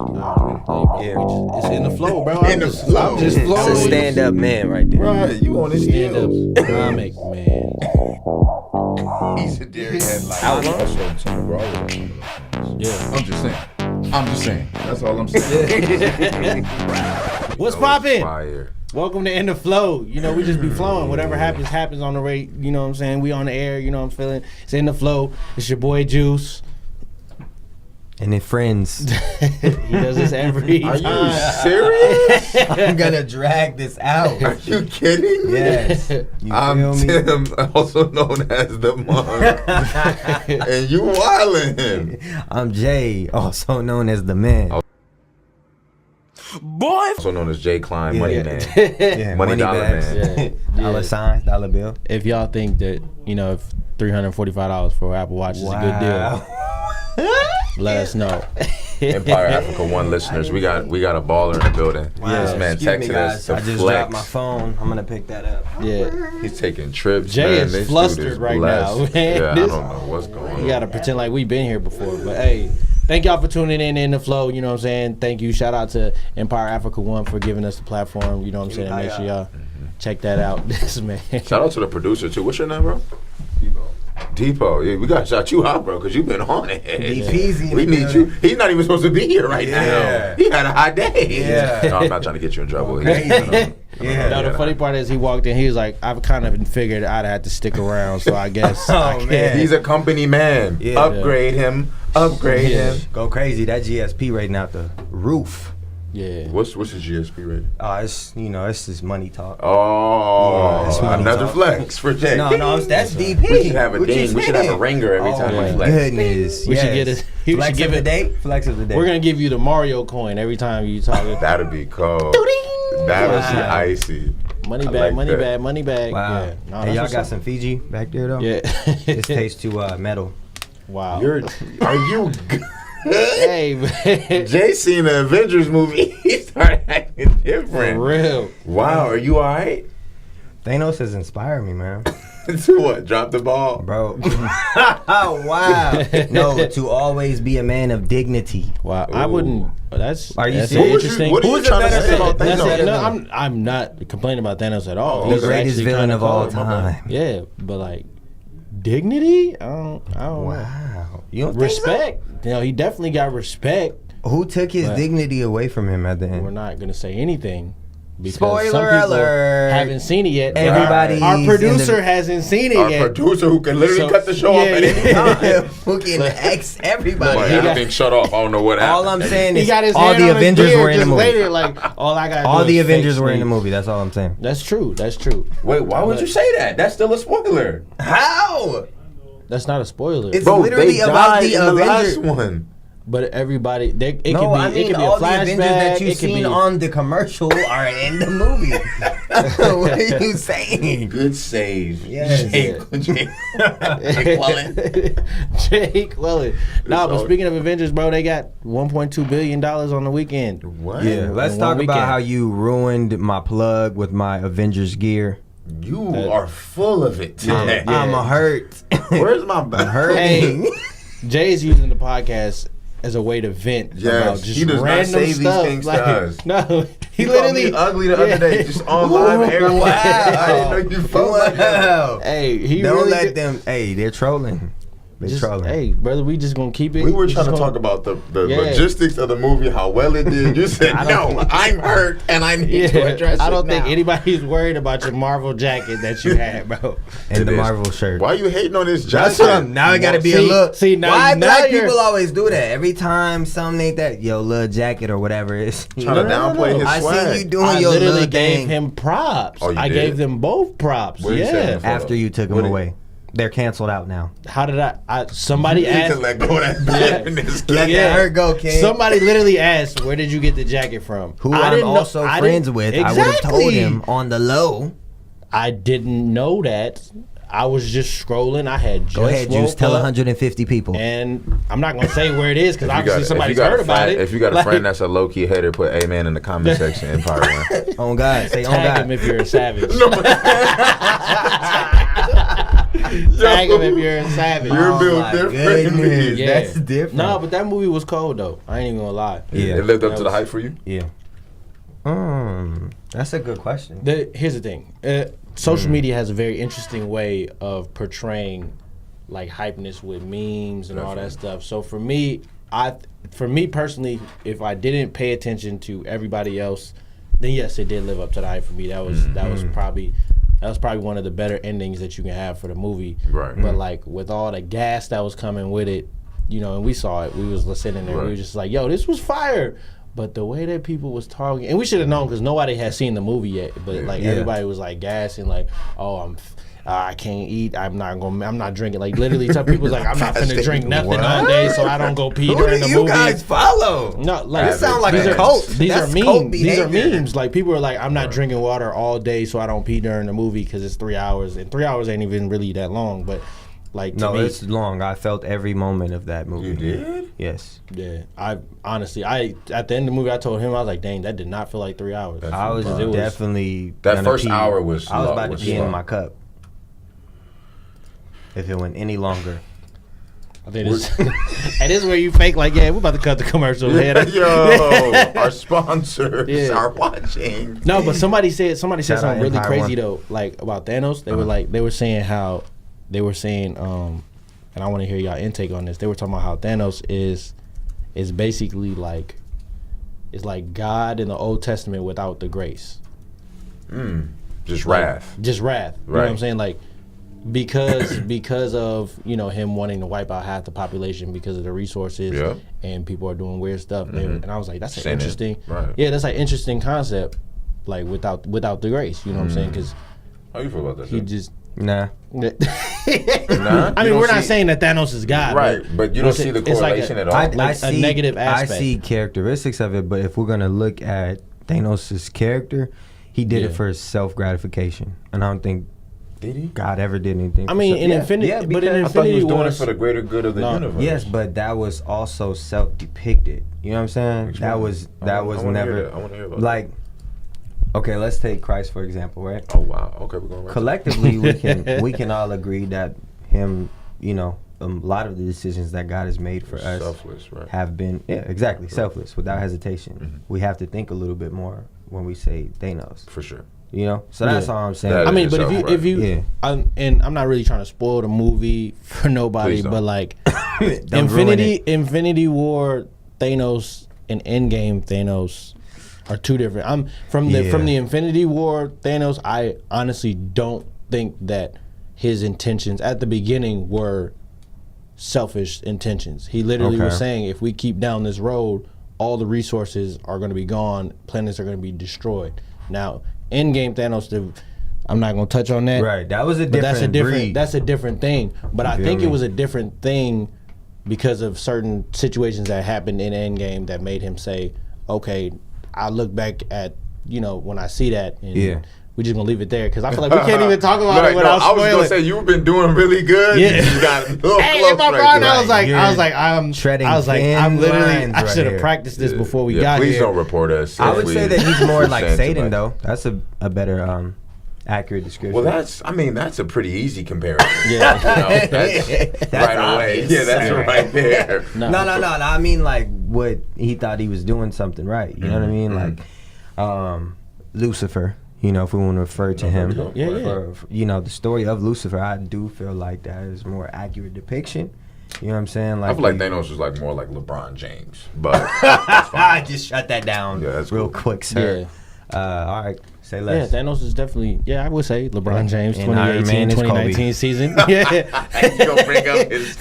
It's in the flow, bro. In the flow. I'm just flowing. It's a stand-up man right there. Right, you on his heels. Stand-up comic, man. He's a dairy head like Outlaw? Yeah. I'm just saying. That's all I'm saying. What's poppin'? Fire. Welcome to In the Flow. You know, we just be flowing. Whatever happens on the rate. You know what I'm saying? We on the air. You know what I'm feeling? It's In the Flow. It's your boy Juice. And then friends. He does this every time. Are you serious? I'm gonna drag this out. Are you kidding me? Yes. You I'm feel me? Tim, also known as the Monk. And you wildin'. I'm Jay, also known as the man. Boy. Also known as Jay Klein, Money Yeah. Man. Yeah, Money Dollar bags. Man. Dollar signs, dollar bill. If y'all think that, you know, if $345 for Apple Watch is a good deal, let us know. Empire Africa One listeners, we got a baller in the building. Wow. This man Excuse me, texted us guys. to I just flex. dropped my phone. I'm gonna pick that up. Yeah. He's taking trips. Jay man. is This flustered dude is right blessed. now, man. Yeah, This- I don't know what's going on. We gotta pretend like we've been here before. But hey, thank y'all for tuning in the flow. You know what I'm saying? Thank you. Shout out to Empire Africa One for giving us the platform. You know what I'm saying? Make sure y'all check that out. This man. Shout out to the producer too. What's your name, bro? Depot. Yeah, we gotta shout you out, bro, because you've been on it. Peasy. We need you. He's not even supposed to be here right Yeah. now. He had a hot day. Yeah. No, I'm not trying to get you in trouble. Yeah. No, the funny part is he walked in. He was like, "I've kind of figured I'd have to stick around, so I guess." I can't. man. He's a company man. Yeah. Upgrade him. Upgrade Yeah. him. Go crazy. That GSP rating out the roof. Yeah. What's his GSP rating? It's it's just money talk. Oh, Yeah, it's money another talk. flex for Jay. No, that's DP. We should have a What you ding. We should have a saying? ringer every time Oh we my flex. goodness. We should yes. get it. We Flex should give of the it. day. Flex of the day. We're gonna give you the Mario coin every time you talk. That'd be cold. That would be icy. Money I bag, like money that. bag, money bag. Wow. Yeah. No, Hey, that's y'all what's got up. some Fiji back there though. Yeah. This tastes too metal. Wow. Are you? Hey, man. Jay seen the Avengers movie. He started acting For different. real. Wow, are you alright? Thanos has inspired me, man. To what? Drop the ball. Bro. Oh, wow. No, to always be a man of dignity. Wow. I wouldn't. That's. Are you that's serious? interesting. What are you Who's trying the to better say about That's Thanos? it. No, I'm not complaining about Thanos at all. The He's greatest actually villain kinda of all cold, my boy. time. Yeah, but like dignity, I don't know. Wow. You don't think Respect. You know, he definitely got respect. so? Who took his But- dignity away from him at the We're end? not gonna say anything. Because Spoiler some people alert. haven't seen it yet. Everybody's Our in producer the- hasn't seen it Our yet. producer who can literally So- cut the show off yeah, at any yeah. time. Fucking X everybody. Boy, He got- everything shut off. I don't know what happened. All I'm saying He is got his all hand the on his Avengers beard were in the just movie. later, like all I got. All the Avengers were in the movie. That's all I'm saying. That's true. That's true. Wait, why would you say that? That's still a spoiler. How? That's not a spoiler. It's Bro, literally they about died the in the last Avengers. one. But everybody, it No, could be. I mean it could be a all the Avengers that flashback. you've It could seen be. on the commercial are in the movie. What are you saying? Good save. Yes. Jake Quellen. Jake Welling. Nah, but all- speaking of Avengers, bro, they got $1.2 billion on the weekend. What? Yeah, let's in talk one about weekend. how you ruined my plug with my Avengers gear. You are full of it today. Yeah. I'm a hurt. Where's my back? hurting. Jay's using the podcast as a way to vent Yes, about just he does not random say these stuff. things to us. No, He called me ugly the other day, just on live air. Wow. I didn't know you felt like that. Wow. Hey, he Don't really let did- them. Hey, they're trolling. They're Just, trolling. hey, brother, we just gonna keep it. We were just trying to gonna- talk about the Yeah. logistics of the movie, how well it did. You said, I don't no, think- I'm hurt and I need to address it I don't think now." anybody's worried about your Marvel jacket that you had, bro. and It the is. Marvel shirt. Why you hating on this That's jacket? what I'm. Now it got to be a See- look. see, now- Why now black you're- people always do that? Every time something ain't that, yo, little jacket or whatever it is. Trying to downplay his I swag. seen you doing I your literally little gave thing him props. Oh, you I did? gave them both props. What did you say Yeah. before? after you took them What away. They're canceled out now. How did I somebody You need asked. to let go of that bitterness. Let Yeah. that hurt go, King. Somebody literally asked, "Where did you get the jacket from?" Who I I'm didn't know- also I friends didn't- with. I would have told Exactly. him on the low. I didn't know that. I was just scrolling. I had just Go ahead, Juice. woke Tell up, 150 people. And I'm not gonna say where it is because If you obviously got- somebody's if you got heard a about friend, it. If you got a Like, friend that's a low key hater, put amen in the comment section. Empire One. On God. Say on tag God. him if you're a savage. Tag him if you're a savage. You're built my different. goodness. Yeah. That's different. No, but that movie was cold though. I ain't even gonna lie. Yeah. It lived up That to the was- hype for you? Yeah. That's a good question. Here's the thing. Social media has a very interesting way of portraying like hypeness with memes and all that stuff. So for me personally, if I didn't pay attention to everybody else, then yes, it did live up to the hype for me. That was probably one of the better endings that you can have for the movie. Right. But like with all the gas that was coming with it, you know, and we saw it. We was sitting there. Right. We were just like, yo, this was fire. But the way that people was talking, and we should have known because nobody had seen the movie yet. But like everybody was like gassing, like, oh, I can't eat. I'm not drinking. Like literally, some people was like, I'm not finna drink nothing all day, so I don't go pee Who during do the you movie. guys follow? No, like This sound like these a are- cult. These That's are cult memes. These are behavior. memes. Like people are like, I'm not drinking water all day, so I don't pee during the movie because it's 3 hours, and 3 hours ain't even really that long. But like to No, me, it's long. I felt every moment of that movie. You did? Yes. yeah. I honestly, at the end of the movie, I told him I was like, dang, that did not feel like 3 hours. I was It was- definitely That gonna first pee. hour was I was slow, about to was pee slow. in my cup. If it went any longer. I think this, and this is where you fake like, yeah, we're about to cut the commercial. Man. Yo, our sponsors Yeah. are watching. No, but somebody said Shout out something really Empire crazy One. though, like about Thanos. They were saying and I want to hear y'all intake on this. They were talking about how Thanos is basically like God in the Old Testament without the grace. Just wrath. Just wrath. You know what I'm saying? Like because of, you know, him wanting to wipe out half the population because of the resources and people are doing weird stuff. And I was like, that's an Sinning. interesting Right. Yeah, that's an interesting concept. Like without the grace, you know what I'm saying? Because How you feel about that? he Sid? just Nah. Nah? I You mean, we're don't not see- saying that Thanos is God, Right, but you don't see the it's like correlation at all. Like a negative aspect. I see characteristics of it, but if we're gonna look at Thanos' character, he did it Yeah. for self-gratification, and I don't think Did he? God ever did anything. I mean, for in self- Infinity, yeah, but in because- I thought he Infinity was doing it Wars, for the greater good of the No. universe. yes, but that was also self-depicted. You know what I'm saying? Which That one? was I wanna never hear that. I want to hear about like. Okay, let's take Christ for example, right? that. Oh wow. Okay, we're going right. Collectively, we can all agree that him, you know, a lot of the decisions that God has made for us Selfless, right? have been exactly selfless, without hesitation. We have to think a little bit more when we say Thanos, For sure. you know. So that's Yeah. all I'm saying. That I mean, is but yourself, if you, Yeah. and I'm not really trying to spoil the movie for nobody, Please don't. but like Don't ruin it. Infinity War Thanos and Endgame Thanos are two different. I'm from the Infinity War Thanos. I honestly don't think that his intentions at the beginning were selfish intentions. He literally was Okay. saying, if we keep down this road, all the resources are going to be gone. Planets are going to be destroyed. Now, Endgame Thanos, I'm not going to touch on that. Right, that was a But different breed. That's a different thing. But I feel think me? it was a different thing because of certain situations that happened in Endgame that made him say, okay, I look back at, you know, when I see that, and we're just going to leave it there because I feel like we can't even talk about it without I was spoiling. gonna say you've been doing really good. Yeah. You got a little Hey, close in my right mind, there. I was like, You're I'm treading I'm thin literally, lines I right should have here. practiced this before we got please here. don't report us. I if would we- say that he's more like saying too Satan, much. though. That's a better accurate description. Well, that's a pretty easy comparison. Yeah. You know, that's right away. obvious. Yeah, that's right there. No. No. I mean, like, what he thought he was doing something right. You know what I mean? Like, Lucifer. You know, if we want to refer to him, Yeah. For, you know, the story of Lucifer, I do feel like that is more accurate depiction. You know what I'm saying? Like, I feel like Thanos was like more like LeBron James, but that's fine. I just shut that down Yeah, that's real cool. quick, sir. All right, say Yeah, less. Thanos is definitely, I would say LeBron James, And Iron 2018, Man is 2019 season. Yeah. You gonna bring up his?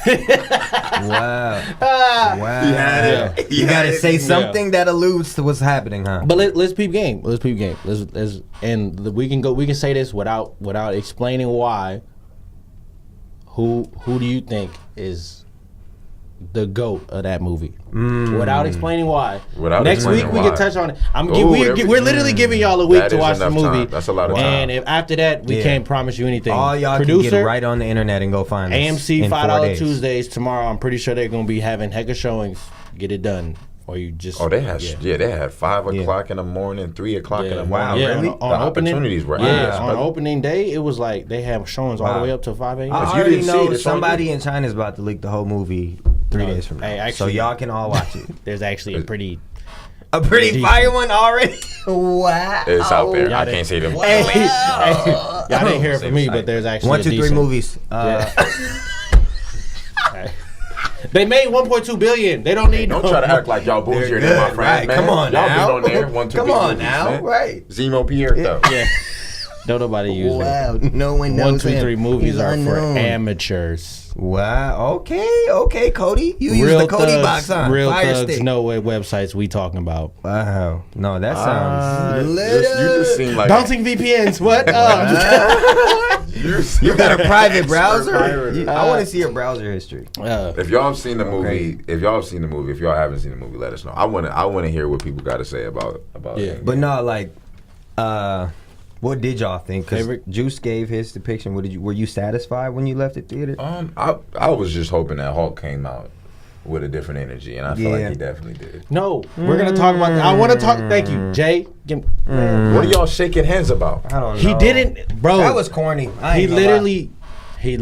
Wow. Wow. He had it. You He had gotta it. say something that alludes to what's happening, huh? But let's peep game. Let's peep game. We can say this without explaining why. Who do you think is the GOAT of that movie? Without explaining why. Without Next week explaining we why. can touch on it. Ooh, We're literally giving y'all a week That to is watch the enough movie. time. That's a lot of time. And if after that we Yeah. can't promise you anything. All y'all can Producer, get right on the internet and go find us. AMC in 4 $5 days. Tuesdays tomorrow. I'm pretty sure they're gonna be having hecka showings. Get it done. or you just? Oh, they had they had 5 o'clock in the morning, 3 o'clock in the morning. Wow, Yeah, really? on The opening, opportunities were yeah, ass, on brother. opening day, it was like they have showings all the way up to 5 a.m. I you already didn't see know it, it's on somebody you. in China's about to leak the whole movie 3 days from now. Hey, so actually- y'all can all watch it. There's actually a pretty. A pretty Decent. fire one already? Wow. It's out there. Y'all I didn't- can't say them. Hey, y'all didn't hear it from me, but there's actually 1, 2, 3 decent- movies. They made 1.2 billion. They don't need. Don't no try to more. act like y'all bougier They're than my good, friends, right. man. Come on y'all now. been on there. 1, 2, Come 3 on movies, now, man. right. Zemo Pierre, though. Yeah. Don't nobody use it. Wow, no one 1, knows 2, him. 3 movies He's are for unknown. amateurs. Wow, okay, Cody. You use the Cody box on. Real Fire thugs stick. know what websites we talking about. Wow. No, that sounds You just seem like Bouncing VPNs. What? You got a private browser? pirate. I want to see your browser history. If y'all have seen the movie, if y'all haven't seen the movie, let us know. I want to hear what people got to say about Yeah. it. But no, like, what did y'all think? Because Favorite? Juice gave his depiction. Were you satisfied when you left the theater? I was just hoping that Hulk came out with a different energy, and I feel like he definitely did. No, we're gonna talk about. I want to talk. Thank you, Jay. What are y'all shaking hands about? I don't know. He didn't, bro. That was corny. I He ain't gonna lie.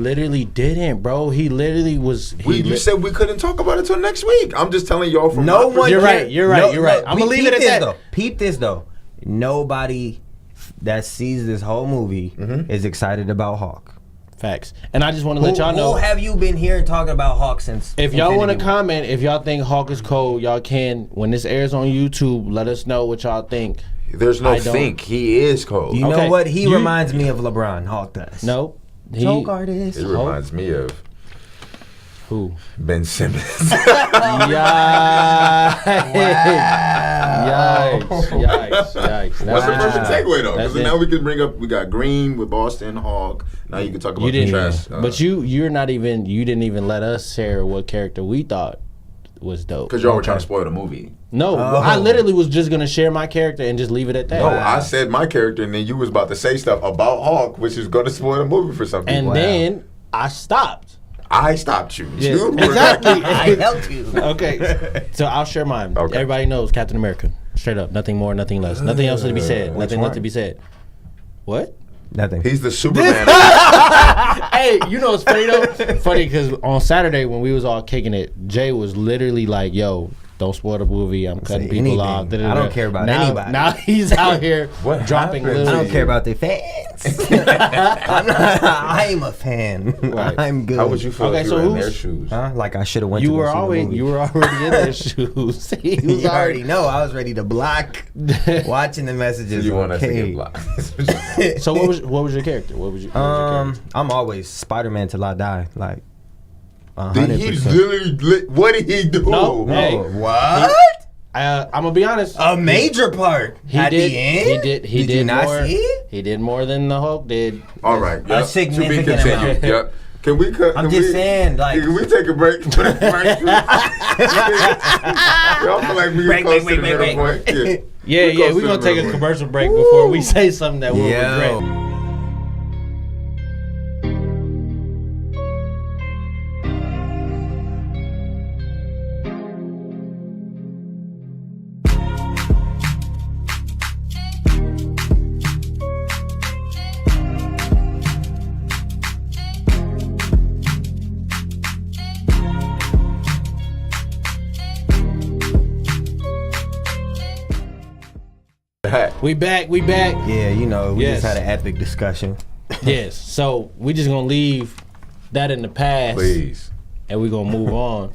literally didn't, bro. He literally was. You said we couldn't talk about it till next week. I'm just telling y'all from No my one. You're cared- right, you're right, you're right. I'ma leave it at that. Though. Peep this though. Nobody that sees this whole movie is excited about Hawk. Facts. And I just want to let y'all know. Who have you been hearing talking about Hawk since? If y'all want to Infinity War? comment, if y'all think Hawk is cold, y'all can. When this airs on YouTube, let us know what y'all think. There's no I don't- think. He is cold. You know Okay, what? He you- reminds me of LeBron. Hawk does. No, he Joke artist. It reminds me of who? Ben Simmons. Yikes! That's the perfect segue though, That's because it. now we can bring up. We got Green with Boston Hawk. Now you can talk about You the didn't, trash. but you're not even. You didn't even let us share what character we thought was dope. because y'all were trying to spoil the movie. No, I literally was just gonna share my character and just leave it at that. No, I said my character, and then you was about to say stuff about Hawk, which is going to spoil the movie for some people. And then I stopped. I stopped you. Yeah, You were- exactly. I helped you. Okay, so I'll share mine. Okay. Everybody knows Captain America. Straight up, nothing more, nothing less, nothing else to be said, nothing left to be said. What? Nothing. He's the Superman. Hey, you know what's funny though? Funny because on Saturday when we was all kicking it, Jay was literally like, "Yo, don't spoil the movie. I'm cutting Say people anything. off." I don't care about now, anybody. Now he's out here What dropping happened? little. I don't care about the fans. I'm a fan. Right. I'm good. How would you feel Okay, if you so were in who's- their shoes? Huh? Like I should have went. You to go were see the always movie. you were already in their shoes. He was You already know. I was ready to block. Watching the messages. You want us to okay. get blocked? So what was your character? What was your character? I'm always Spider-Man till I die. Like, Did he 100%. literally? What did he do? No. Hey. What? I'm gonna be honest. A major part. At the end? He did you not more. see it? He did more than the Hulk did. All right. Yep. significant to be continued. amount. Yep. Can we cut? I'm can just we- saying, like- Can we take a break? Y'all feel like we Break, close break, to the break, middle break, point? Yeah, close we're to gonna the take a middle point. commercial break before we say something that we'll Yo. regret. We back. Yeah, you know, we Yes. just had an epic discussion. Yes. So we just gonna leave that in the past, Please. and we gonna move on.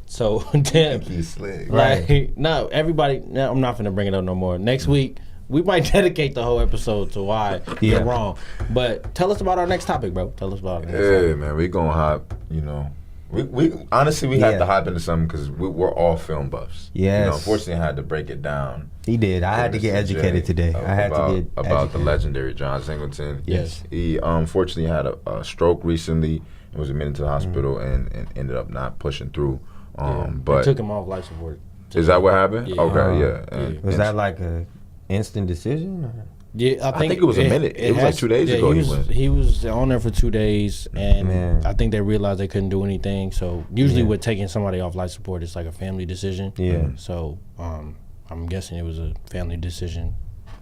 So damn, He's slick. like no, everybody. No, I'm not gonna bring it up no more. Next week we might dedicate the whole episode to why you're wrong. But tell us about our next topic, bro. Tell us about our next topic. Yeah, man, we gonna hop. You know, we honestly we have Yeah. to hop into something because we're all film buffs. You know, Yes. unfortunately, I had to break it down. He did. I had to get educated today. I had to get about the educated. legendary John Singleton. Yes. He unfortunately had a stroke recently and was admitted to the hospital and ended up not pushing through. They But took him off life support. is that what happened? Yeah. Okay, yeah. Was that like a instant decision? Or? Yeah, I think it was a minute. It was like 2 days ago. He was on there for 2 days, and Man. I think they realized they couldn't do anything. So usually with taking somebody off life support, it's like a family decision. Yeah. So I'm guessing it was a family decision.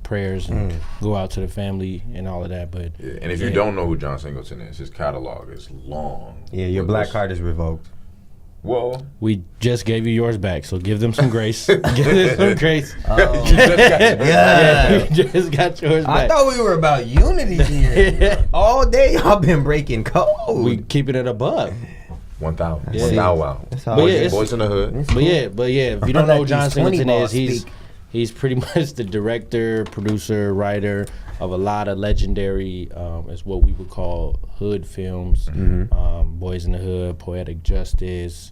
Prayers and go out to the family and all of that. But and if you don't know who John Singleton is, his catalog is long. Yeah, your black card is revoked. Well, we just gave you yours back, so give them some grace. Give them some grace. Yeah. You just got yours back. I thought we were about unity here. All day y'all been breaking code. We keep it at a buck. 1,000. Yeah. 1,000. Wow. Boys in the hood. But yeah, if you don't know who John Singleton is, speak. he's pretty much the director, producer, writer of a lot of legendary, is what we would call hood films. Boys in the Hood, Poetic Justice.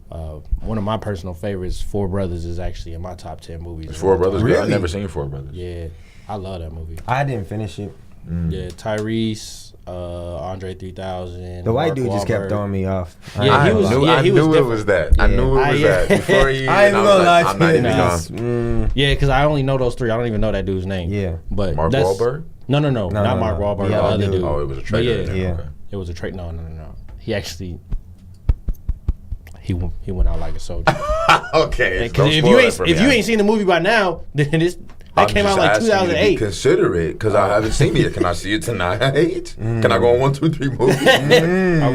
One of my personal favorites, Four Brothers, is actually in my top 10 movies. It's Four Brothers. Really? I've never seen Four Brothers. Yeah, I love that movie. I didn't finish it. Yeah, Tyrese, Andre 3000. The white Mark dude just kept Wahlberg. throwing me off. Yeah, I he was- knew, yeah, I he knew was it was that. I Yeah. knew it was that. Before he I ain't and gonna lie I'm to not you. even gonna. Yeah, because I only know those three. I don't even know that dude's name. Yeah. But Mark that's- Wahlberg? No, not Mark no. Wahlberg. Yeah, The other dude. dude. Oh, it was a But trailer. yeah, then. Yeah. Okay. it was a trade. No. He actually he went out like a soldier. Okay. Because if you ain't seen the movie by now, then that came out like 2008. Consider it because I haven't seen it. Can I see it tonight? Can I go on 1, 2, 3 movies? Are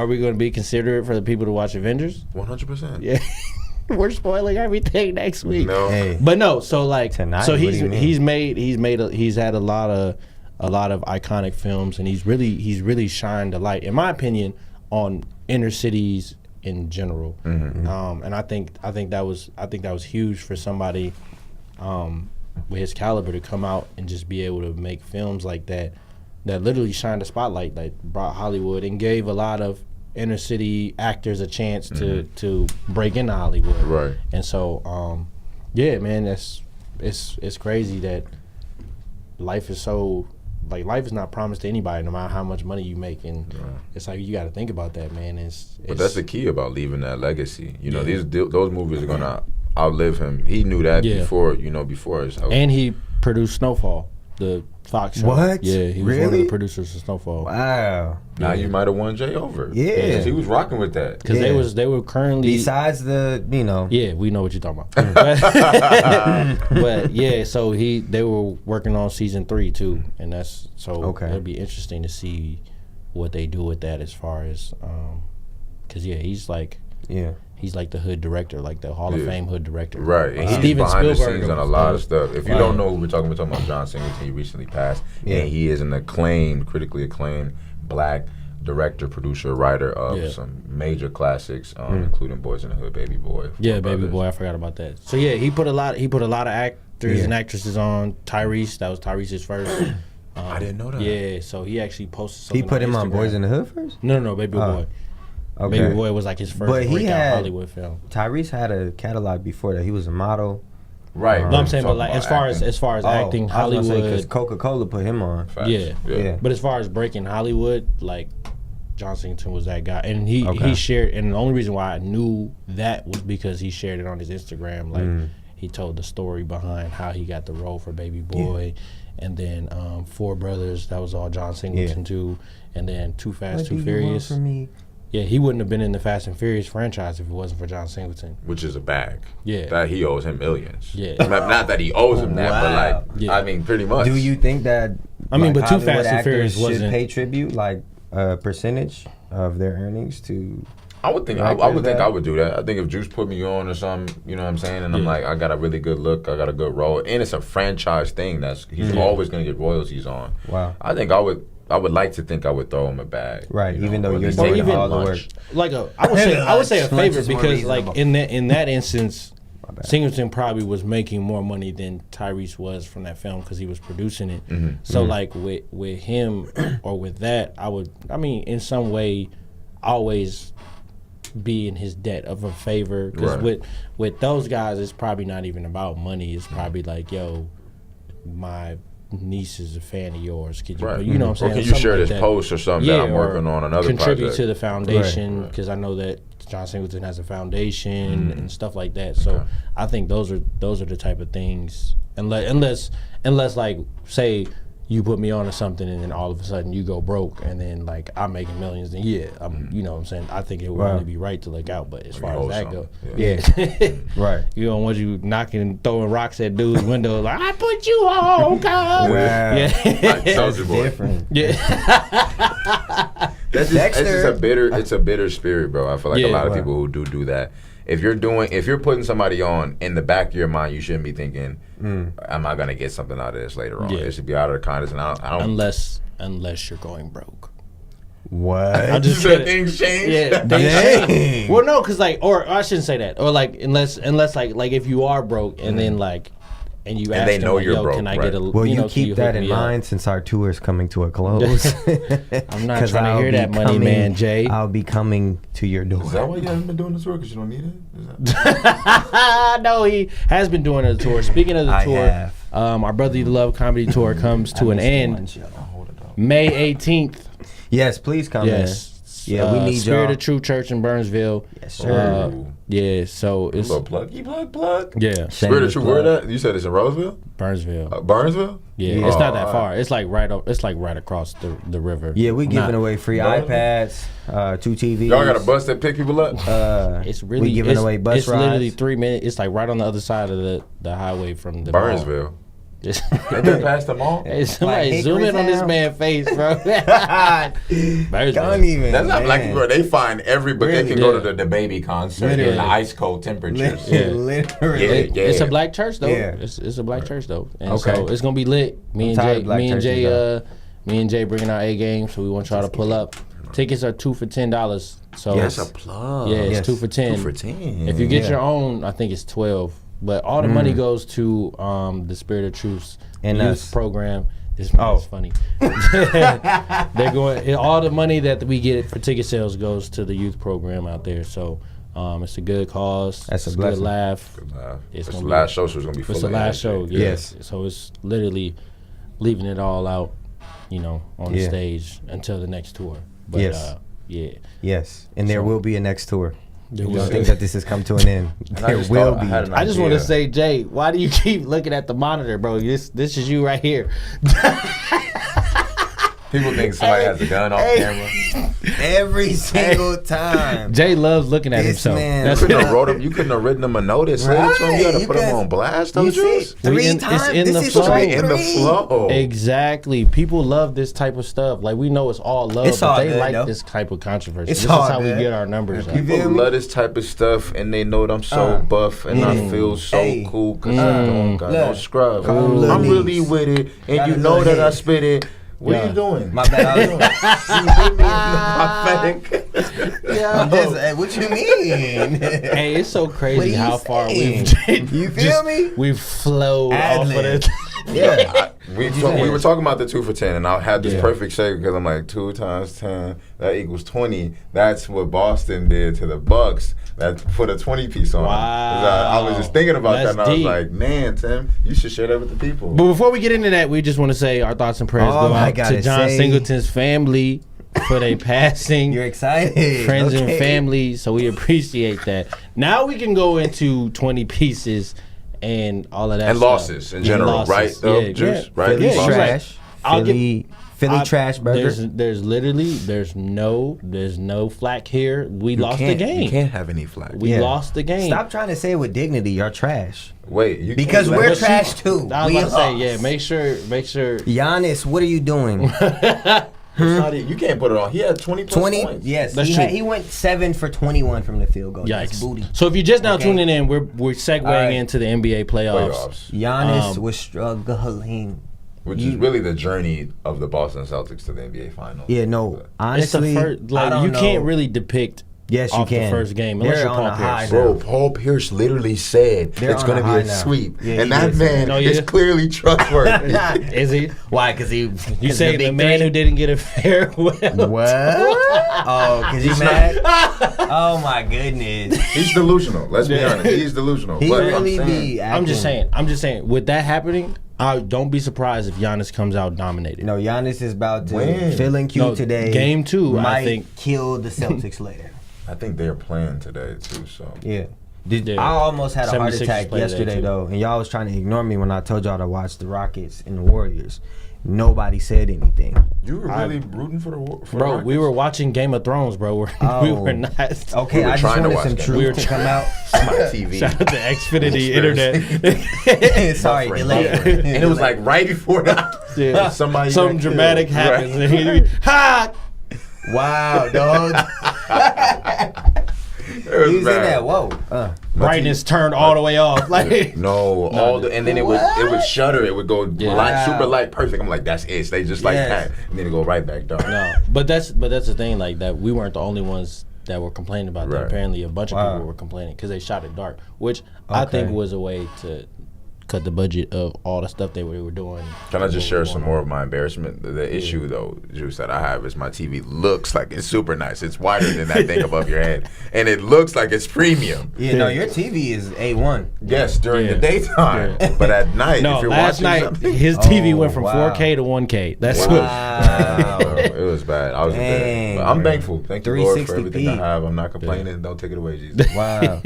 we gonna be considerate for the people to watch Avengers? 100%. Yeah. We're spoiling everything next week. No. Hey. But no, so like Tonight? so What do you mean? he's had a lot of iconic films, and he's really shined a light, in my opinion, on inner cities in general. And I think that was huge for somebody with his caliber to come out and just be able to make films like that literally shined a spotlight, that brought Hollywood and gave a lot of inner city actors a chance to break into Hollywood. Right. And so yeah, man, it's crazy that life is so, like, life is not promised to anybody, no matter how much money you make, and it's like you got to think about that, man. But that's the key about leaving that legacy. You know, those movies are gonna outlive him. He knew that before his health. And he produced Snowfall, the Fox show. What? Yeah, he was one of Really? the producers of Snowfall. Wow. Now you might have won Jay over. Yeah. 'Cause he was rocking with that. Because they were currently. Besides the, Yeah, we know what you're talking about. But yeah, so they were working on season 3 too, and that's so. Okay. It'll be interesting to see what they do with that, as far as, because he's like the hood director, like the Hall of Fame hood director. Right, and he's Steven behind the Spielberg scenes on a lot of stuff. If you Right. don't know who we're talking about John Singleton. He recently passed, and he is an critically acclaimed black director, producer, writer of some major classics, including Boys in the Hood, Baby Boy. Yeah, Baby Boy. I forgot about that. So yeah, he put a lot of actors and actresses on. Tyrese, that was Tyrese's first. I didn't know that. Yeah, so he actually posted something. he put him on Instagram. Boys in the Hood first? No, Baby Boy. Okay. Baby Boy was like his first But he breakout had- Hollywood film. Tyrese had a catalog before that. He was a model. Right. No, I'm saying, but Talking like about as far as acting, I was gonna say, 'cause Hollywood. Coca-Cola put him on. Facts. Yeah. But as far as breaking Hollywood, like, John Singleton was that guy, and he Okay. shared. And the only reason why I knew that was because he shared it on his Instagram. Like, he told the story behind how he got the role for Baby Boy, and then Four Brothers. That was all John Singleton too, and then Too Fast, What Too do you want Furious. from me? Yeah, he wouldn't have been in the Fast and Furious franchise if it wasn't for John Singleton. Which is a bag. Yeah. That he owes him millions. Yeah. Not that he owes him that, but Wow. like, I mean, pretty much. Do you think that? I mean, like, but Too Hollywood Fast and actors Furious should wasn't- pay tribute, like a percentage of their earnings to. I would think Like, I would is think that- I would do that. I think if Juice put me on or something, you know what I'm saying, and I'm like, I got a really good look, I got a good role, and it's a franchise thing he's always gonna get royalties on. Wow. I think I would like to think I would throw him a bag. Right, even though or at you're least doing take him all to the lunch. work. Like I would say a Lunch favor, is more because like reasonable. in that instance, bad. Singleton probably was making more money than Tyrese was from that film because he was producing it. So like with him or with that, I mean in some way always be in his debt of a favor, because with those guys it's probably not even about money. It's probably like, yo, my niece is a fan of yours. Could you, you know what I'm saying? Or can you Something share like this that. post or something that I'm or working on another contribute project? to the foundation, because I know that John Singleton has a foundation and stuff like that. So I think those are the type of things unless like say you put me on to something and then all of a sudden you go broke and then like I'm making millions, then you know what I'm saying, I think it would only be right to look out. But as far as that goes, right, you don't want you knocking and throwing rocks at dudes' windows like I put you on, cuz. Soldier Boy. Different. It's just a bitter spirit, bro. I feel like a lot of people who do that. If you're putting somebody on, in the back of your mind, you shouldn't be thinking, am I gonna get something out of this later on? It should be out of the kindness, and I don't unless you're going broke. What? I just said things change. Yeah, Dang. Well, no, because like, or I shouldn't say that, or like unless like if you are broke and then like. And you ask they know them, like, you're yo, broke, can I right. get a? Well, you know, keep that in mind since our tour is coming to a close. I'm not trying to hear that, money man, Jay. I'll be coming to your door. Is that why you haven't been doing this tour? Because you don't need it? No, he has been doing a tour. Speaking of the tour, have. Our Brotherly Love comedy tour comes to an end May 18th. Yes, please come. Yes. Yeah, we need Spirit y'all. of Truth Church in Burnsville. Yes, sir. Yeah, so it's a plug. Yeah, Spirit of Truth. Where that? You said it's in Roseville? Burnsville. Burnsville? Yeah, it's not that far. It's like right across the river. Yeah, we giving away free iPads, 2 TVs. Y'all got a bus that pick people up? It's really we giving away bus it's rides. literally 3 minutes. It's like right on the other side of the highway from the Burnsville. mall. Ain't that past the mall? Hey, somebody Like zoom in on this Hickorytown? man's face, bro. Don't even. That's not black man. people. They find but they can go to the baby concert in Literally. the ice cold temperatures. Literally. Yeah. It's a black church though. Yeah. It's a black church though, and Okay. so it's gonna be lit. Me and tired of black churches, Jay bringing our A game, so we want y'all to pull up. Tickets are $2 for $10. So That's a plug. yeah, it's Yes. 2 for 10. 2 for 10. If you get Yeah. your own, I think it's 12. But all the money goes to the Spirit of Truth's And youth us. program. This is funny. They're going. All the money that we get for ticket sales goes to the youth program out there. So it's a good cause. That's a it's a blessing. good laugh. It's gonna the be- last show, so it's gonna be full. It's the of last show. energy. Yeah. Yes. So it's literally leaving it all out, on the Yeah. stage until the next tour. But Yes. yeah. Yes, and there will be a next tour. There You will don't be. think that this has come to an end. There will be. I just want to say, Jay, why do you keep looking at the monitor, bro? This is you right here. People think somebody has a gun off camera. Every single time. Jay loves looking at This himself. man- That's You couldn't have written them a notice. You gotta put them on blast. You Those see, juice. 3 it's times. in This the is flow. straight In the 3. flow. Exactly. People love this type of stuff. Like, we know it's all love, It's but all they good, like though. this type of controversy. It's This all is how good. we get our numbers up. You feel People me? love this type of stuff, and they know that I'm so buff, and I feel so Hey. cool because I don't got no Look. scrub. Come on, I'm little really knees. with it, and Got you a know little that I head. spit it. What Yeah. are you doing? My bad. You hit me in the prophetic. I'm just, hey, what you mean? Hey, it's so What are crazy you how far saying? we've You feel me? We've flowed off of Ad-lib. it. Yeah. We were talking about the 2 for 10, and I had this Yeah. perfect shake because I'm like 2 times 10 that equals 20. That's what Boston did to the Bucks. That put a 20 piece on. 'em. 'Cause I was just thinking about That's that, and I was deep. like, man, Tim, you should share that with the people. But before we get into that, we just want to say our thoughts and prayers Oh, go I out to gotta John say- Singleton's family for their passing. You're excited. Friends and Okay. family, so we appreciate that. Now we can go into 20 pieces and all of that And stuff. losses in general, right, though, Juice? Right? Philly Yeah, you're Losses. right. trash. I'll Philly trash burger. There's no flack here. We lost the You game. can't have any flag. We Yeah. lost the game. Stop trying to say it with dignity. You're trash. Wait, you Because can't we're let- trash too. I was We about to say, lost. yeah, make sure. Giannis, what are you doing? It's not even- you can't put it on. He had 20 plus 20. points. Yes, That's he, true. he went 7 for 21 from the field goal. That's Yikes. booty. So if you're just now Okay. tuning in, we're segueing right. into the NBA playoffs. Playoffs. Giannis was struggling. Which is really the journey of the Boston Celtics to the NBA Finals. Yeah, no. Honestly, It's the first, I like don't you can't know. really depict Yes, you off can. the first game unless They're you're on Paul a high Pierce. now. Bro, Paul Pierce literally said They're it's on going a to be high a now. sweep. Yeah, and he that did say man that. Oh, is yeah? clearly trustworthy. Is he? Why? Because he. You say the man who didn't get a farewell. What? Oh, because he's mad? Oh, my goodness. He's delusional. Let's be honest. He's delusional. He But really I'm saying, be I'm just acting. saying. With that happening, don't be surprised if Giannis comes out dominated. No, Giannis is about to Win. feeling cute No, today. game 2, I might think. kill the Celtics later. I think they're playing today, too. So Yeah. Yeah. I almost had a heart 76ers attack played today, yesterday too. though, and y'all was trying to ignore me when I told y'all to watch the Rockets and the Warriors. Nobody said anything. You were really rooting for the Bro, Rockets? we were watching Game of Thrones, bro. We were not. Okay, We were I just trying to wanted watch some that. truth We were to come out. my TV. Shout out to Xfinity Experience. Internet. Sorry, Buffering, delay. buffering. And it was like right before that. Yeah. Somebody Something got dramatic killed. happens. Right. And he, ha! Wow, dog. It was He's in bad. that. Whoa. Brightness turned all the way off. Like No, and then it would shutter. It would go light, Wow. super light, perfect. I'm like, that's it. They just like Yes. that, and then it go right back dark. no, but that's the thing. Like that, we weren't the only ones that were complaining about that. Right. Apparently, a bunch of Wow. people were complaining because they shot it dark, which I think was a way to cut the budget of all the stuff they were doing. Can I just share some more of my embarrassment? The issue, though, Juice, that I have is my TV looks like it's super nice. It's wider than that thing above your head, and it looks like it's premium. Yeah, no, your TV is A1. Yes, during Yeah. the daytime, Yeah. but at night, No, if you're last watching night something, his TV Oh, went from wow. 4K to 1K. That's Wow. it was bad. I was a bit. Dang, But I'm bro. thankful. Thank you, Lord, for 360p. everything I have. I'm not complaining. Don't take it away, Jesus. Wow.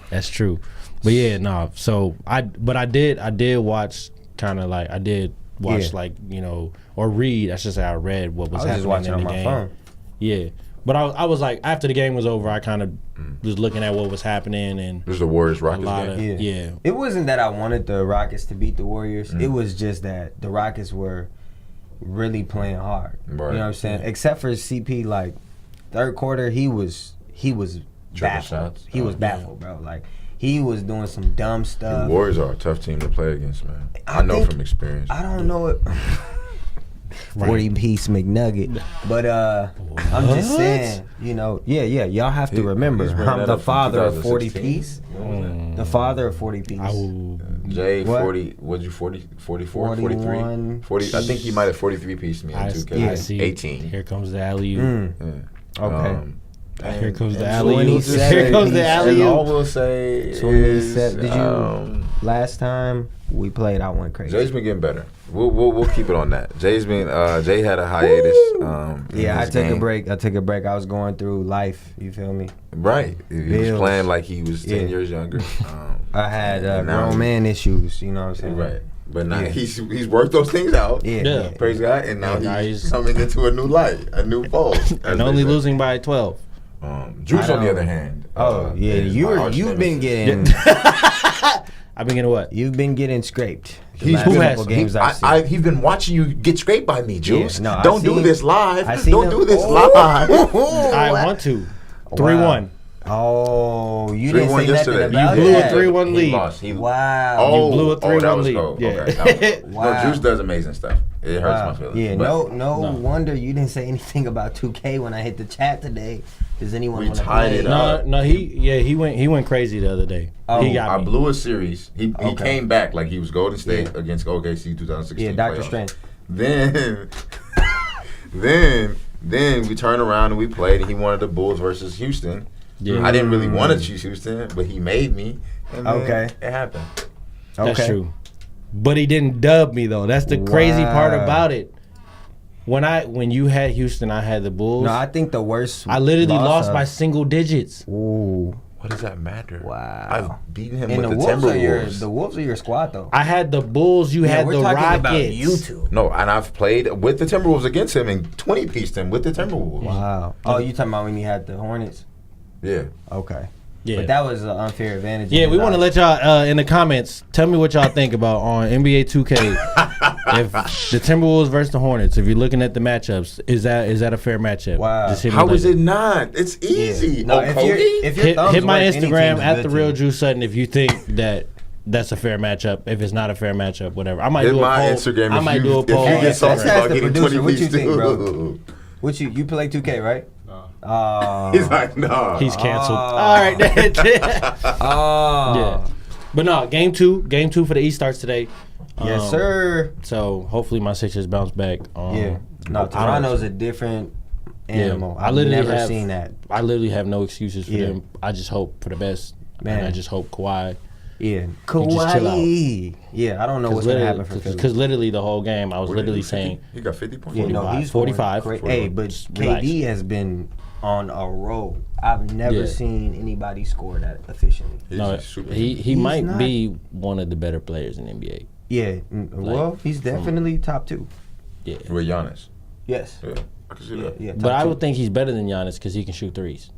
That's true. But yeah, no. So I did watch kind of like Yeah. like, you know, or read. I should say I read what was I was just happening watching in on the my game. phone. Yeah, but I was like, after the game was over, I kind of was looking at what was happening and This is the Warriors a Rockets lot of game. yeah. It wasn't that I wanted the Rockets to beat the Warriors. It was just that the Rockets were really playing hard. Right. You know what I'm saying? Except for CP, like third quarter, he was baffled. shots. He was baffled, bro. Like he was doing some dumb The stuff. Warriors are a tough team to play against, man. I I know think- from experience. I don't know it. 40-piece McNugget. But I'm just saying, you know, yeah, y'all have to remember, he's bringing I'm that the up from father of 2016. 40-piece. What was that? The father of 40-piece. I will, Jay, What? 40, what'd you, 40, 44, 43? 41. 40, I think he might have 43 pieced me in I 2K. see. 18. Here comes the alley-oop. Yeah. Okay. Here comes the and alley-oop. 27 Here comes the piece. And alley-oop. all we'll say is, 27. Did you last time we played? I went crazy. Jay's been getting better. We'll keep it on that. Jay had a hiatus. in Yeah, I his took a game. break. I was going through life. You feel me? Right, he was Bills. playing like he was 10 Yeah. years younger. I had and now grown man issues. You know what I'm saying? Right, but now Yeah. he's worked those things out. Yeah. Yeah. Praise God, and now Yeah, he's he's- coming into a new light, a new fold. And only losing by 12. Juice, I on the don't- other hand. Oh yeah, is my arch you've been nemesis. getting I've been getting what? you've been getting scraped. The He's last been- couple has- games I've seen. He's been watching you get scraped by me, Juice. no, I Don't do seen- this live. I seen Don't him- do this Oh. live. I want to. 3-1. Oh, you didn't 3-1 say yesterday. nothing about You blew a that. 3-1 He lead. lost. Wow. Oh, blew a that 3-1 was lead. cold. Yeah. Okay, that was- Wow. No, Juice does amazing stuff. It hurts my feelings. Yeah, but no No. wonder you didn't say anything about 2K when I hit the chat today. Does anyone We want to tied play? it up. No, he went crazy the other day. Oh, He got I me. blew a series. He Okay. came back like he was Golden State Yeah. against OKC 2016. Yeah, Dr. playoffs. Strange. Then, then we turned around and we played, and he wanted the Bulls versus Houston. Yeah. I didn't really want to choose Houston, but he made me. And then Okay. it happened. That's Okay. true. But he didn't dub me though. That's the crazy part Wow. about it. When you had Houston, I had the Bulls. No, I think the worst. I literally lost of- by single digits. Ooh. What does that matter? Wow. I've beaten him And with the the Wolves are Timberwolves. the Wolves are your squad though. I had the Bulls. You had we're the talking Rockets. about you two. No, and I've played with the Timberwolves against him and 20-pieced him with the Timberwolves. Wow. Oh, you talking about when you had the Hornets? Yeah. Okay. Yeah. But that was an unfair advantage. Yeah, we want to let y'all in the comments tell me what y'all think about on NBA 2K. If the Timberwolves versus the Hornets, if you're looking at the matchups, is that a fair matchup? Wow. Just hit me How later. is it not? It's easy. No, Oh, if Cody? your Hit thumbs my work, any Instagram team's a at good the real team. Juice Sutton if you think that's a fair matchup. If it's not a fair matchup, whatever. I might Hit do a my poll. Instagram I if might you, do a if poll. you on get Let's salty Instagram. ask about the getting producer, 20 what you piece think, bro? too. What you play 2K, right? He's like, no. He's canceled. Oh. All right. Oh. Yeah. But no, game two for the East starts today. Yes, sir. So hopefully my Sixers bounce back. Yeah. No, Toronto's a different animal. I I've literally never have- seen that. I literally have no excuses for Yeah. them. I just hope for the best. Man. And I just hope Kawhi. Yeah. just chill out. Kawhi. Yeah, I don't know what's going to happen for Philly. Because literally the whole game, I was literally saying, He got 50 points. Yeah, no, 45, he's 45. going cra- Hey, but 45. KD has been on a roll. I've never seen anybody score that efficiently. He might be one of the better players in the NBA. Yeah, well, he's definitely top 2. Yeah, with Giannis. Yes. Yeah, I can see that. Yeah, but I would think he's better than Giannis because he can shoot threes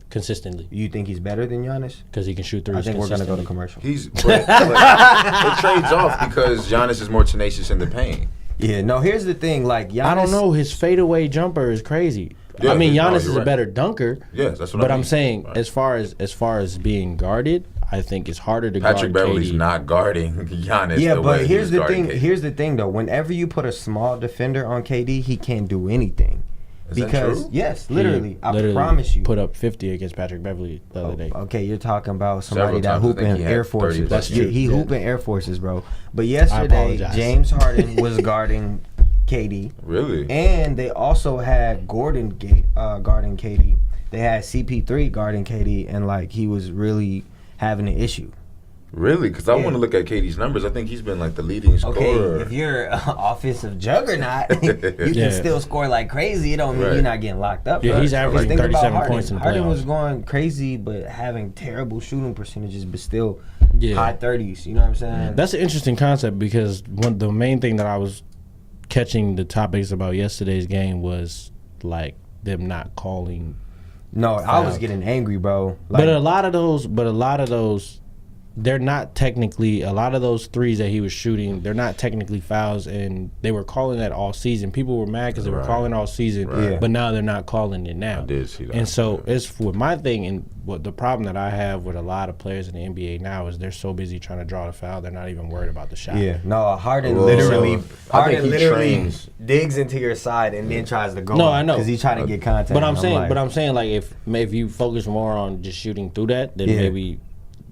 consistently. You think he's better than Giannis? Because he can shoot threes. I think we're gonna go to commercial. But it trades off because Giannis is more tenacious in the paint. Yeah, no. Here's the thing, like Giannis, I don't know. His fadeaway jumper is crazy. Yeah, I mean, Giannis is right. a better dunker. Yes, that's what But I mean. I'm saying, Right. as far as being guarded, I think it's harder to Patrick guard Beverly's KD. not guarding Giannis. Yeah, the but way here's the thing. KD. Here's the thing, though. Whenever you put a small defender on KD, he can't do anything. Is that Because true? yes, literally, He I promise you. put up 50 against Patrick Beverly the other day. Okay, you're talking about Several somebody that times, I hoop think in he had Air 30 Forces. plus Yeah, years. he Yeah. hoop in Air Forces, bro. But yesterday, apologize. James Harden was guarding KD, Really? and they also had Gordon guarding KD. They had CP3 guarding KD, and like he was really having an issue. Really? Because I Yeah. want to look at KD's numbers. I think he's been like the leading scorer. Okay, if you're an offensive juggernaut, you can still score like crazy. It don't mean Right. you're not getting locked up. Yeah, bro. he's Just averaging think about 37 Harden. points in the Harden playoffs. was going crazy, but having terrible shooting percentages, but still Yeah. high 30s. You know what I'm saying? That's an interesting concept because the main thing that I was catching the topics about yesterday's game was like them not calling. No, I was Foul. getting angry, bro. Like, But a lot of those, they're not technically. A lot of those threes that he was shooting, they're not technically fouls, and they were calling that all season. People were mad because they were Right. calling all season, Right. but now they're not calling it now. I did see that. And so it's with my thing, and what the problem that I have with a lot of players in the NBA now is they're so busy trying to draw the foul, they're not even worried about the shot. yeah, no, Harden Well, literally, I think he trains. digs into your side and then tries to go. No, I know. because he's trying to get contact. But I'm and saying, like, if you focus more on just shooting through that, then Yeah. maybe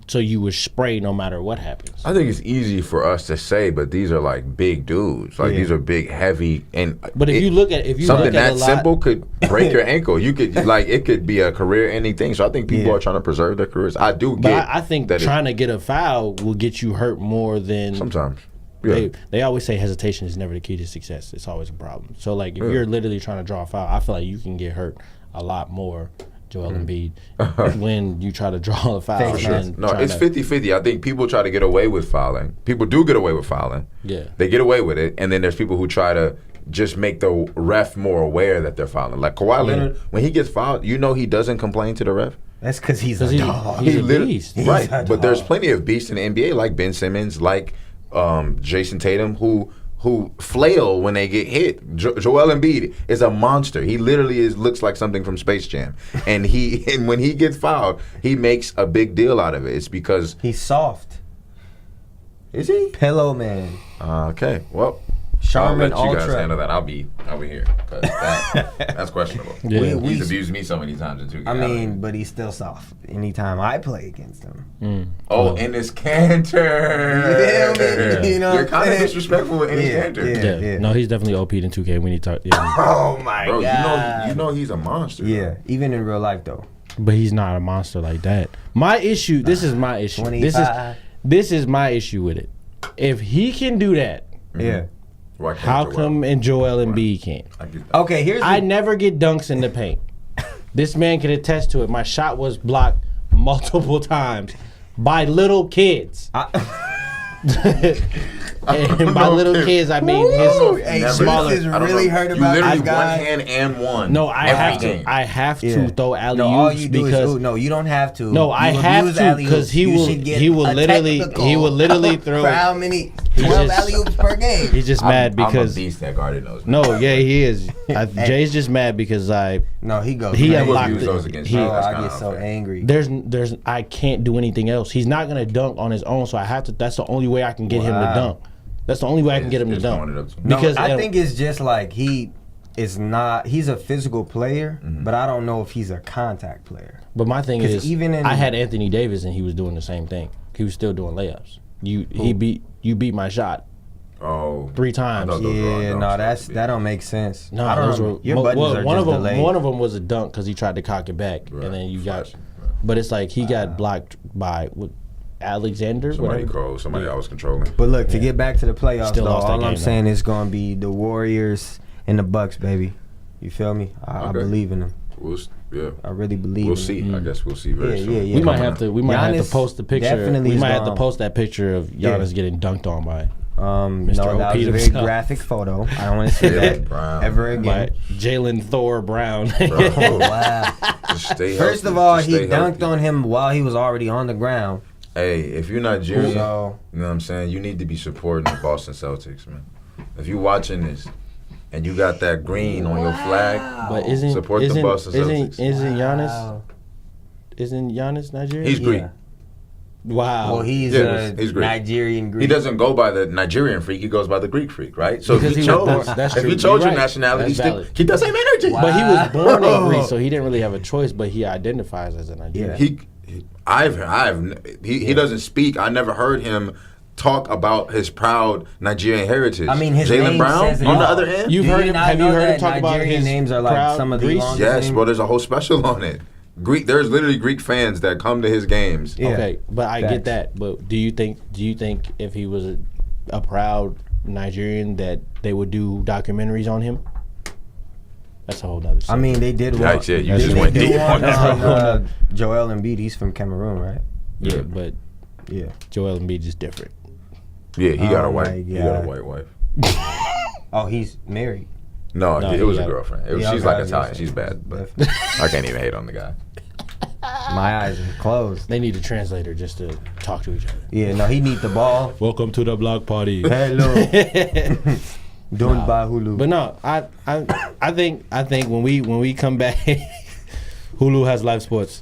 so you would spray no matter what happens. I think it's easy for us to say, but these are like big dudes. Like Yeah. these are big, heavy, and But if you look at something that a lot, simple could break your ankle. You could like it could be a career-ending thing. So I think people Yeah. are trying to preserve their careers. I do but get. I think that trying to get a foul will get you hurt more than sometimes. Yeah. They always say hesitation is never the key to success. It's always a problem. So like if Yeah. you're literally trying to draw a foul, I feel like you can get hurt a lot more, Joel Embiid, when you try to draw a foul. For sure. than No, trying it's to- 50-50. I think people try to get away with fouling. People do get away with fouling. Yeah. They get away with it, and then there's people who try to just make the ref more aware that they're fouling. Like Kawhi Leonard, when he gets fouled, you know he doesn't complain to the ref. that's because he's a 'Cause he- dog. he's a literally- beast. He's Right, a but there's dog. plenty of beasts in the NBA like Ben Simmons, like Jason Tatum, who flail when they get hit. Joel Embiid is a monster. He literally looks like something from Space Jam, and when he gets fouled, he makes a big deal out of it. It's because He's soft. is he? Pillow man. Okay, well. Charmin I'll let you guys Ultra. handle that. I'll be here. 'Cause that's questionable. Yeah. He's abused me so many times in 2 games. I mean, but he's still soft. Anytime I play against him. in his canter. You feel me? You know You're what I'm kind of saying? disrespectful in his Yeah, canter. yeah. Yeah. No, he's definitely OP'd in 2K when he talk. Yeah. Oh my Bro, god. you know he's a monster. Yeah, even in real life though. But he's not a monster like that. My issue. This is my issue. 25. This is my issue with it. If he can do that, Yeah. Why can't how Joel? come and Joel Embiid can't? I get that. Okay, here's I never get dunks in the paint. This man can attest to it. My shot was blocked multiple times by little kids. And by little kids, I mean Woo! his Hey, Never. smaller. This is I don't really know. hurt You about literally this guy. one hand and one. No, I every have to. game. I have to Yeah. throw alley No, all oops you do because is no, you don't have to. no, I You have abuse to alley-oops. because he You will. should get He will a literally. technical He will literally for throw. how many? He 12 just- alley oops per game. He's just mad I'm because a beast at guarding those. no, yeah, he is. Jay's just mad because No, he goes. He crazy. unlocked abuse it. those against He- me. Oh, That's I kinda get so unfair. angry. there's I can't do anything else. He's not gonna dunk on his own, so I have to. That's the only way I can get him to Wow. dunk. That's the only way I can get him to It's dunk. throwing it up to him. No, Because I think it's just like he is not. He's a physical player, Mm-hmm. but I don't know if he's a contact player. But my thing 'Cause is, even in- I had Anthony Davis and he was doing the same thing. He was still doing layups. You beat my shot Oh, 3 times. I thought those were all Yeah, dunks no, supposed to be. that don't make sense. No, I don't those know. were Your buttons are one just of them. delayed. One of them was a dunk because he tried to cock it back, Right, and then you got. flashing, But it's like he got blocked by Alexander. Somebody whatever. called. Somebody I was controlling. But look, to get back to the playoffs, Still though, lost that all I'm game, saying is going to be the Warriors and the Bucks, baby. You feel me? I Okay. believe in them. I really believe. We'll see. I guess we'll see very soon. We might have to. We might have to post the picture. definitely We is might have to gone. post that picture of Giannis getting dunked on by No, that was a very himself. graphic photo. I don't want to see that Brown. ever by again. Jalen Thor Brown. Oh, wow. Just stay First healthy. of all, Just he stay dunked healthy. on him while he was already on the ground. Hey, if you're Nigerian, So- you know what I'm saying? You need to be supporting the Boston Celtics, man. If you're watching this and you got that green on your flag, But isn't Support the Boston Celtics. Isn't Giannis? Wow. Isn't Giannis Nigerian? he's Greek. Yeah. Wow. Well, he's Yeah, he's Greek. Nigerian Greek. He doesn't go by the Nigerian freak. He goes by the Greek freak, right? So Because if you he was chose, born- that's if true. you chose You're your right. nationality, That's valid. keep the same energy. Wow. But he was born in Oh. Greece, so he didn't really have a choice. But he identifies as a Nigerian. He doesn't speak. I never heard him talk about his proud Nigerian heritage. I mean, his Jalen name Brown says it on the all. other end. You've Do heard you him? not Have you know heard him that talk about Nigerian his names are like proud some of the Greece? longest? Yes, bro. There's a whole special on it. There's literally Greek fans that come to his games. Yeah. Okay, but I Facts. get that. But do you think if he was a proud Nigerian that they would do documentaries on him? That's a whole nother. I mean, they did one. Right, yeah, you they just did went deep one on that. Joel Embiid, he's from Cameroon, right? yeah, but Yeah. Joel Embiid is different. Yeah, he got Oh a my white. He got a God. white wife. Oh, he's married. No, No, it he was a got- girlfriend. Yeah, She's okay, like I was gonna Italian. say. She's bad, but Definitely. I can't even hate on the guy. My eyes are closed. They need a translator just to talk to each other. Yeah, no, he need the ball. Welcome to the block party. Hello. Don't Nah. buy Hulu. But no, I think when we come back, Hulu has live sports.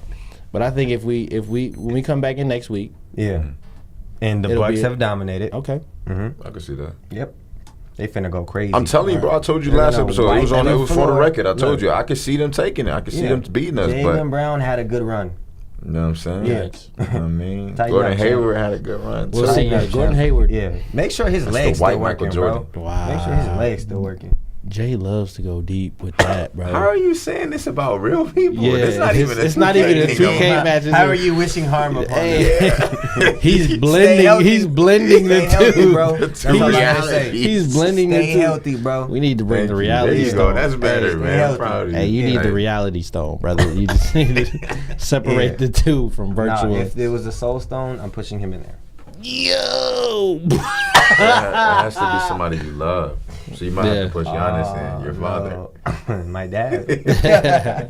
But I think when we come back in next week, yeah. And the It'll Bucks be- have dominated. okay. I can see that. Yep. They finna go crazy. I'm telling you, bro. I told you They're last gonna episode. wipe It was on. It them was for the floor. record. I told Look. you. I could see them taking it. I could see them beating us. Jalen But Brown had a good run. you know what I'm saying? Yeah. You know what I mean, Tighten Gordon up, champ. Hayward had a good run. We'll too. see. Tighten up, Gordon champ. Hayward. Yeah. Make sure his That's legs the white still Michael working, bro. Jordan. Wow. Make sure his legs still working. Jay loves to go deep with that, bro. How are you saying this about real people? Yeah, it's not even. it's not even a 2K match. How are you wishing harm upon them? He's blending. healthy. He's blending Stay the healthy, two. bro. The That's two all I gotta realities. say. He's blending the Stay two. healthy, bro. We need to bring the There reality you go. stone. That's better, Stay man. I'm healthy. proud of you. Hey, you need Hey. the reality stone, brother. You just need to separate Yeah. the two from virtual. Nah, if there was a soul stone, I'm pushing him in there. Yo. It has to be somebody you love. So you might have Yeah. to push Giannis in. Your father. No. My dad. Hey,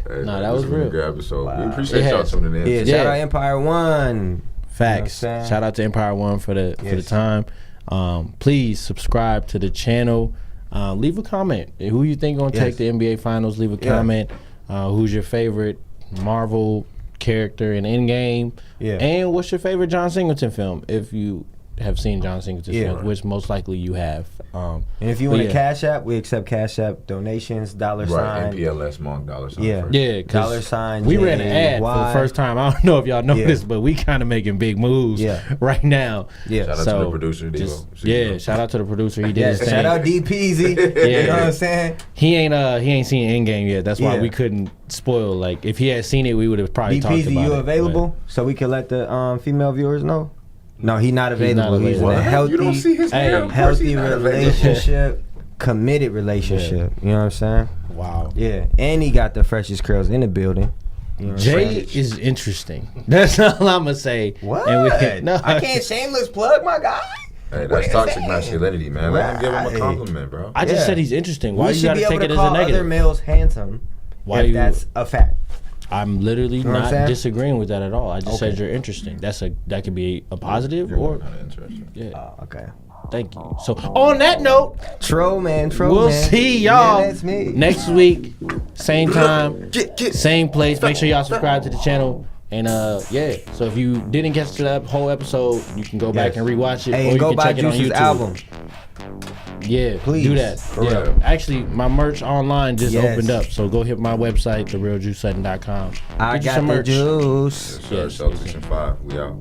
Nah, man, that was this been a real. good episode. Wow. We appreciate It y'all has. tuning in. Yeah, Yeah. shout out Empire One. Facts. You know what I'm saying? Shout out to Empire One for the Yes. time. Please subscribe to the channel. Leave a comment. Who you think gonna take Yes. the NBA Finals? Leave a Yeah. comment. Who's your favorite Marvel character in Endgame? Yeah. And what's your favorite John Singleton film? If you have seen John Singleton's Yeah. films, which most likely you have. And if you But want to yeah. Cash App, we accept Cash App donations, dollar Right, sign. MPLS Monk $. Yeah. First. Yeah, Dollar cause sign we ran an ad for the JY. first time. I don't know if y'all noticed, but we kind of making big moves Yeah. right now. Yeah. Shout out to the producer, Devo. Yeah, shout out to the producer. He did Yeah, his thing. shout out D Peasy. Yeah. You know what I'm saying? He ain't seen Endgame yet. That's why Yeah. we couldn't spoil. Like if he had seen it, we would have probably D talked Peasy, about you it. available? So we can let the female viewers know? No, he's not not available. He's in available. a What? healthy, You don't see his Hey, hair? Of course healthy he's not available. relationship, committed relationship. You know what I'm saying? But, wow. Yeah. And he got the freshest curls in the building. You know what I'm Jay saying? is interesting. That's all I'm gonna say. What? And no, I can't shameless plug my guy. Hey, What that's is toxic that? masculinity, man. Let him give him Right. a compliment, bro. I just Yeah. said he's interesting. Why We you should gotta be able take to it as call a other negative? males handsome. Why if you? that's a fact. I'm literally know what I'm not saying? disagreeing with that at all. I just Okay. said you're interesting. That could be a positive You're or not interesting. yeah. Okay. Thank you. So on that note, Troll man, troll we'll man. see y'all Yeah, that's me. next week, same time, Get. same place. Make sure y'all subscribe to the channel. And yeah, so if you didn't catch that whole episode, you can go back Yes. and rewatch it, Hey, or and you go can buy check it on Juice's YouTube. album. Yeah, Please. do that. For Yeah. real. Actually, my merch online just Yes. opened up, so go hit my website, therealjuicesutton.com. I Get you got some the merch. juice. Yes, sir. Celtics in 5. We out.